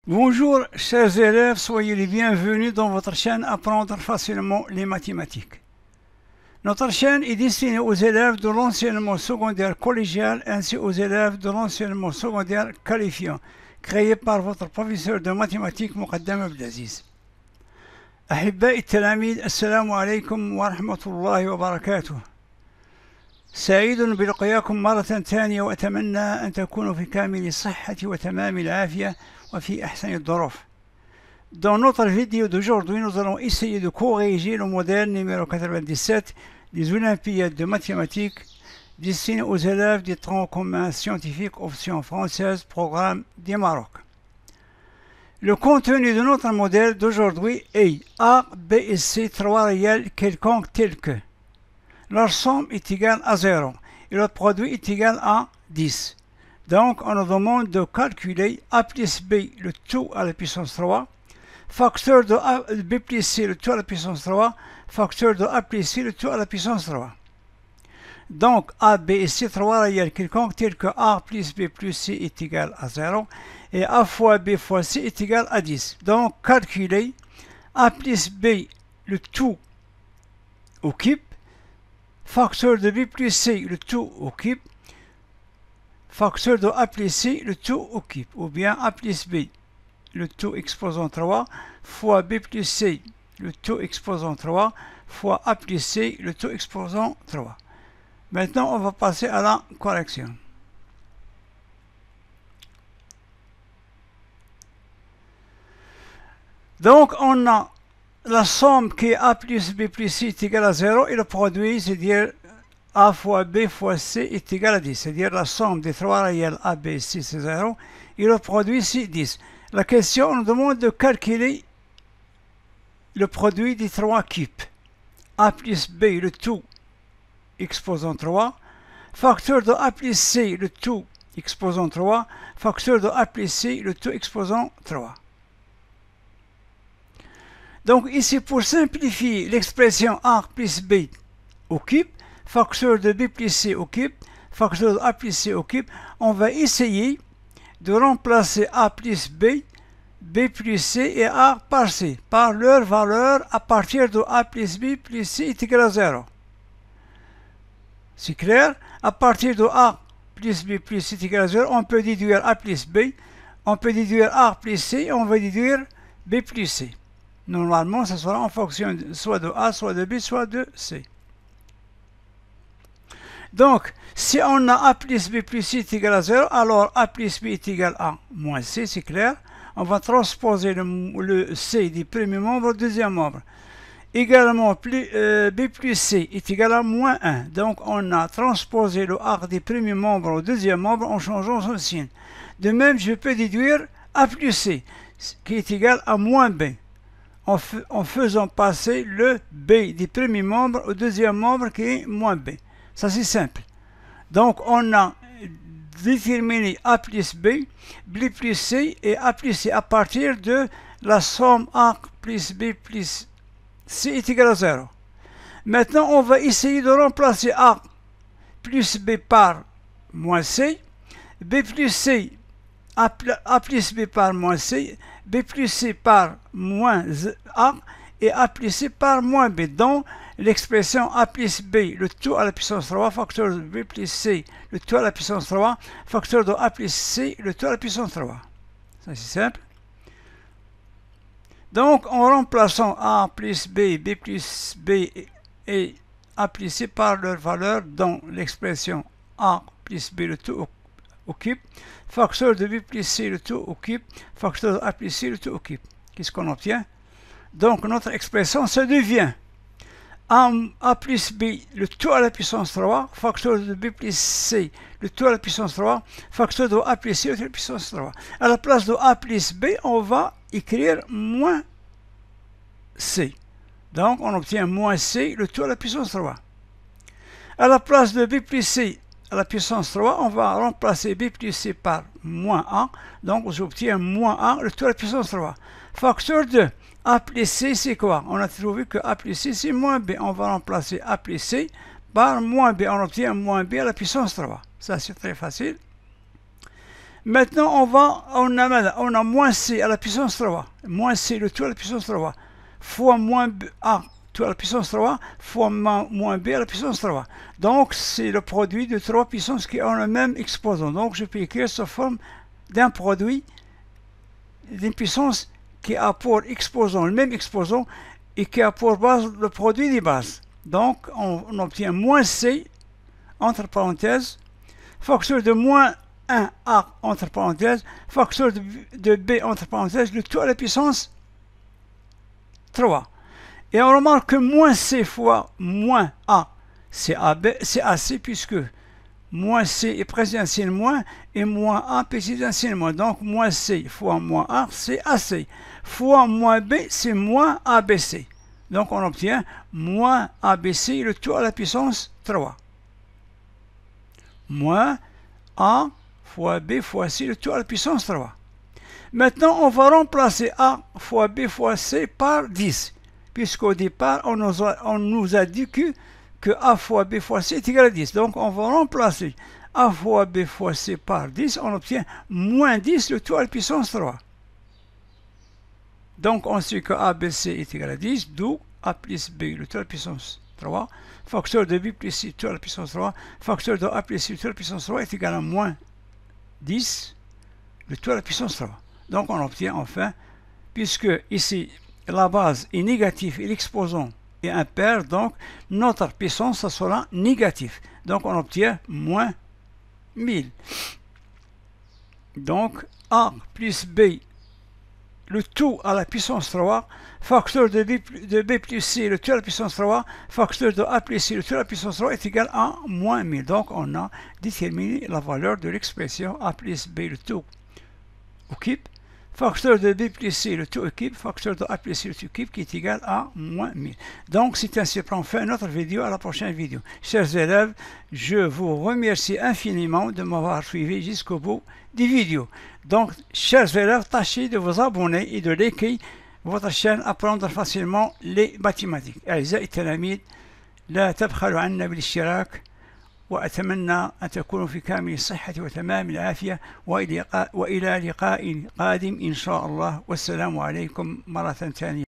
Bonjour chers élèves, soyez les bienvenus dans votre chaîne Apprendre facilement les mathématiques. Notre chaîne est destinée aux élèves de l'enseignement secondaire collégial ainsi aux élèves de l'enseignement secondaire qualifiant, créée par votre professeur de mathématiques مقدم عبد العزيز. أحبائي التلاميذ السلام عليكم ورحمة الله وبركاته. سعيد بلقياكم مرة ثانية وأتمنى أن تكونوا في كامل الصحة وتمام العافية وفي أحسن الظروف. Dans notre vidéo d'aujourd'hui, nous allons essayer de corriger le modèle numéro 97 des Olympiades de mathématiques destiné aux élèves des troncs communs scientifiques option française programme du Maroc. Le contenu de notre modèle d'aujourd'hui est A, B et C trois réels quelconques tels que leur somme est égale à 0 et leur produit est égal à 10. Donc, on nous demande de calculer A plus B le tout à la puissance 3, facteur de B plus C le tout à la puissance 3, facteur de A plus C le tout à la puissance 3. Donc, A, B et C trois réels quelconques tels que A plus B plus C est égal à 0 et A fois B fois C est égal à 10. Donc, calculer A plus B le tout au cube, facteur de B plus C le tout au cube, facteur de A plus C le tout au cube, ou bien A plus B le tout exposant 3 fois B plus C le tout exposant 3 fois A plus C le tout exposant 3. Maintenant, on va passer à la correction. Donc, on a la somme qui est A plus B plus C est égale à 0 et le produit, c'est-à-dire A fois B fois C est égal à 10. C'est-à-dire la somme des trois réels A, B et C, c'est 0 et le produit, c'est 10. La question nous demande de calculer le produit des trois cubes. A plus B le tout exposant 3, facteur de A plus C le tout exposant 3, facteur de A plus C le tout exposant 3. Donc ici, pour simplifier l'expression A plus B au cube, facteur de B plus C au cube, facteur de A plus C au cube, on va essayer de remplacer A plus B, B plus C et A par C, par leur valeur à partir de A plus B plus C est égal à 0. C'est clair? À partir de A plus B plus C est égal à 0, on peut déduire A plus B, on peut déduire A plus C, et on va déduire B plus C. Normalement, ce sera en fonction soit de A, soit de B, soit de C. Donc, si on a A plus B plus C est égal à 0, alors A plus B est égal à moins C, c'est clair. On va transposer le C du premier membre au deuxième membre. Également, B plus C est égal à moins 1. Donc, on a transposé le A du premier membre au deuxième membre en changeant son signe. De même, je peux déduire A plus C, qui est égal à moins B, en faisant passer le B du premier membre au deuxième membre qui est moins B. Ça, c'est simple. Donc, on a déterminé A plus B, B plus C et A plus C à partir de la somme A plus B plus C est égal à 0. Maintenant, on va essayer de remplacer A plus B par moins C, B plus C, A plus B par moins C, B plus C par moins A et A plus C par moins B. Donc, l'expression A plus B, le tout à la puissance 3, facteur de B plus C, le tout à la puissance 3, facteur de A plus C, le tout à la puissance 3. Ça, c'est simple. Donc, en remplaçant A plus B, B plus B et A plus C par leur valeur dans l'expression A plus B, le tout au cube, facteur de B plus C, le tout au cube, facteur de A plus C, le tout au cube. Qu'est-ce qu'on obtient? Donc, notre expression, ça devient A plus B, le tout à la puissance 3, facteur de B plus C, le tout à la puissance 3, facteur de A plus C, le tout à la puissance 3. À la place de A plus B, on va écrire moins C. Donc, on obtient moins C, le tout à la puissance 3. À la place de B plus C à la puissance 3, on va remplacer B plus C par moins A. Donc, j'obtiens moins A, le tout à la puissance 3. Facteur de A plus C, c'est quoi? On a trouvé que A plus C, c'est moins B. On va remplacer A plus C par moins B. On obtient moins B à la puissance 3. Ça, c'est très facile. Maintenant, on a moins c à la puissance 3, moins c le tout à la puissance 3, fois moins a tout à la puissance 3, fois moins b à la puissance 3. Donc, c'est le produit de 3 puissances qui ont le même exposant. Donc, je peux écrire sous forme d'un produit d'une puissance qui a pour exposant le même exposant et qui a pour base le produit des bases. Donc, on obtient moins c, entre parenthèses, facteur de moins 1A entre parenthèses, facteur de B entre parenthèses, le tout à la puissance 3. Et on remarque que moins C fois moins A, c'est AC, puisque moins C est présent un signe moins, et moins A précise un signe moins. Donc, moins C fois moins A, c'est AC. Fois moins B, c'est moins ABC. Donc, on obtient moins ABC, le tout à la puissance 3. Moins A fois B fois C, le tout à la puissance 3. Maintenant, on va remplacer A fois B fois C par 10, puisqu'au départ, on nous a dit que A fois B fois C est égal à 10. Donc, on va remplacer A fois B fois C par 10, on obtient moins 10, le tout à la puissance 3. Donc, on sait que ABC est égal à 10, d'où A plus B, le tout à la puissance 3, facteur de B plus C, le tout à la puissance 3, facteur de A plus C, le tout à la puissance 3 est égal à moins 10, le tout à la puissance 3. Donc, on obtient enfin, puisque ici, la base est négative et l'exposant est impair, donc notre puissance, ça sera négatif. Donc, on obtient moins 1000. Donc, A plus B, le tout à la puissance 3, facteur de B plus C, le tout à la puissance 3, facteur de A plus C, le tout à la puissance 3 est égal à moins 1000. Donc, on a déterminé la valeur de l'expression A plus B, le tout au cube, facteur de B plus C, le tout au cube, facteur de A plus C, le tout au cube, qui est égal à moins 1000. Donc, c'est ainsi qu'on fait notre vidéo. À la prochaine vidéo. Chers élèves, je vous remercie infiniment de m'avoir suivi jusqu'au bout des vidéos. Donc, chers élèves, tâchez de vous abonner et de liker votre chaîne Apprendre facilement les mathématiques. أعزائي التلاميذ، لا تبخلوا عنا بالاشتراك، وأتمنى أن تكونوا في كامل الصحة وتمام العافية، وإلى لقاء قادم إن شاء الله، والسلام عليكم مرة ثانية.